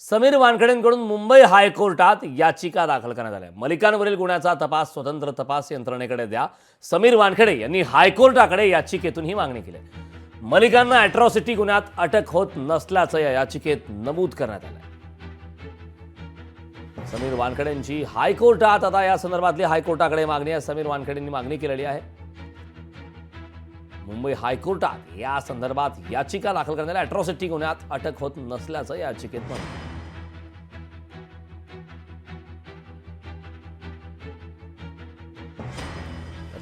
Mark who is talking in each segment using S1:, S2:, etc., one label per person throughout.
S1: समीर वानखेडेंकडून मुंबई हायकोर्टात याचिका दाखल करण्यात आल्या. मलिकांवरील गुन्ह्याचा तपास स्वतंत्र तपास यंत्रणेकडे द्या. समीर वानखेडे यांनी हायकोर्टाकडे याचिकेतून ही मागणी केली. मलिकांना अॅट्रॉसिटी गुन्ह्यात अटक होत नसल्याचं या याचिकेत नमूद करण्यात आलं. समीर वानखेडेंची हायकोर्टात आता या संदर्भातली हायकोर्टाकडे मागणी आहे. समीर वानखेडेंनी मागणी केलेली आहे. मुंबई हायकोर्टात या संदर्भात याचिका दाखल करण्यात आली. अॅट्रॉसिटी गुन्ह्यात अटक होत नसल्याचं या याचिकेत म्हटलं.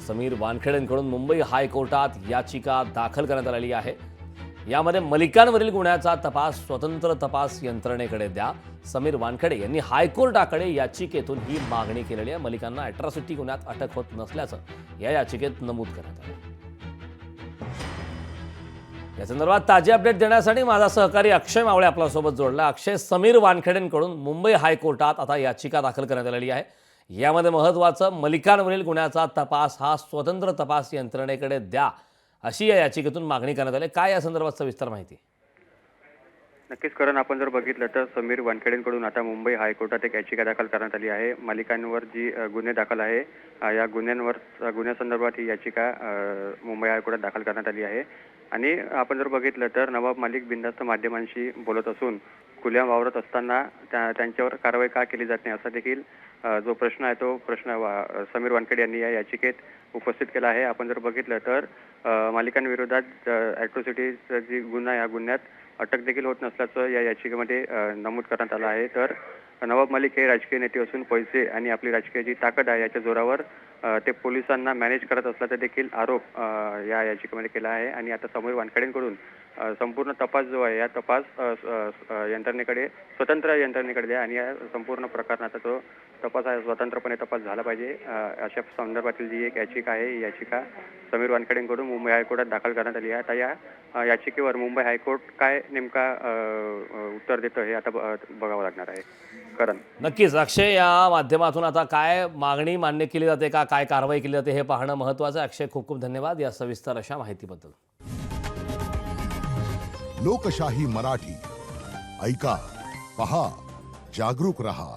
S1: समीर वानखेडेंकडून मुंबई हायकोर्टात याचिका दाखल करण्यात आलेली आहे. यामध्ये मलिकांवरील गुन्ह्याचा तपास स्वतंत्र तपास यंत्रणेकडे द्या. समीर वानखेडे यांनी हायकोर्टाकडे याचिकेतून ही मागणी केलेली आहे. मलिकांना अॅट्रॉसिटी गुन्ह्यात अटक होत नसल्याचं या याचिकेत नमूद करण्यात आलं. या संदर्भात ताजे अपडेट देण्यासाठी माझा सहकारी अक्षय मावळे आपल्यासोबत जोडला. अक्षय, समीर वानखेडेंकडून मुंबई हायकोर्टात आता याचिका दाखल करण्यात आलेली आहे. यामध्ये महत्त्वाचं, मलिकांवरील गुन्ह्याचा तपास हा स्वतंत्र तपास यंत्रणेकडे द्या अशी या याचिकेतून मागणी करण्यात आली. काय या संदर्भात सविस्तर माहिती?
S2: नक्कीच करण, आपण जर बघितलं तर समीर वानखेडेंकडून आता मुंबई हायकोर्टात एक याचिका दाखल करण्यात आली आहे. मालिकांवर जी गुन्हे दाखल आहे, या गुन्ह्यासंदर्भात ही याचिका मुंबई हायकोर्टात दाखल करण्यात आली आहे. आणि आपण जर बघितलं तर नवाब मालिक बिनधास्त माध्यमांशी बोलत असून खुल्या वावरत असताना त्यांच्यावर कारवाई का केली जात नाही असा देखील जो प्रश्न आहे तो प्रश्न समीर वानखेडे यांनी या याचिकेत उपस्थित केला आहे. आपण जर बघितलं तर मालिकांविरोधात अॅट्रॉसिटीचा जी गुन्हा, या गुन्ह्यात अटक देखील होत नसल्याचं या याचिकेमध्ये नमूद करण्यात आलं आहे. तर नवाब मालिक हे राजकीय नेते असून पैसे आणि आपली राजकीय जी ताकद आहे याच्या जोरावर ते पोलिसांना मॅनेज करत असल्याचा देखील आरोप या याचिकेमध्ये केला आहे. आणि आता समीर वानखेडेंकडून संपूर्ण तपास जो आहे, या तपास यंत्रणेकडे, स्वतंत्र यंत्रणेकडे द्या आणि या संपूर्ण प्रकरणाचा तो तपास आहे स्वतंत्रपणे तपास झाला पाहिजे, अशा संदर्भातील जी एक याचिका आहे, ही याचिका समीर वानखेडेंकडून मुंबई हायकोर्टात दाखल करण्यात आली आहे. आता या याचिकेवर मुंबई हायकोर्ट काय नेमका उत्तर देतं हे आता बघावं लागणार आहे. करण,
S1: नक्कीच अक्षय, या माध्यमातून आता काय मागणी मान्य केली जाते का, काय कारवाई केली जाते हे पाहणं महत्त्वाचं आहे. अक्षय, खूप खूप धन्यवाद या सविस्तर अशा माहितीबद्दल.
S3: लोकशाही मराठी ऐका, पहा, जागरूक रहा.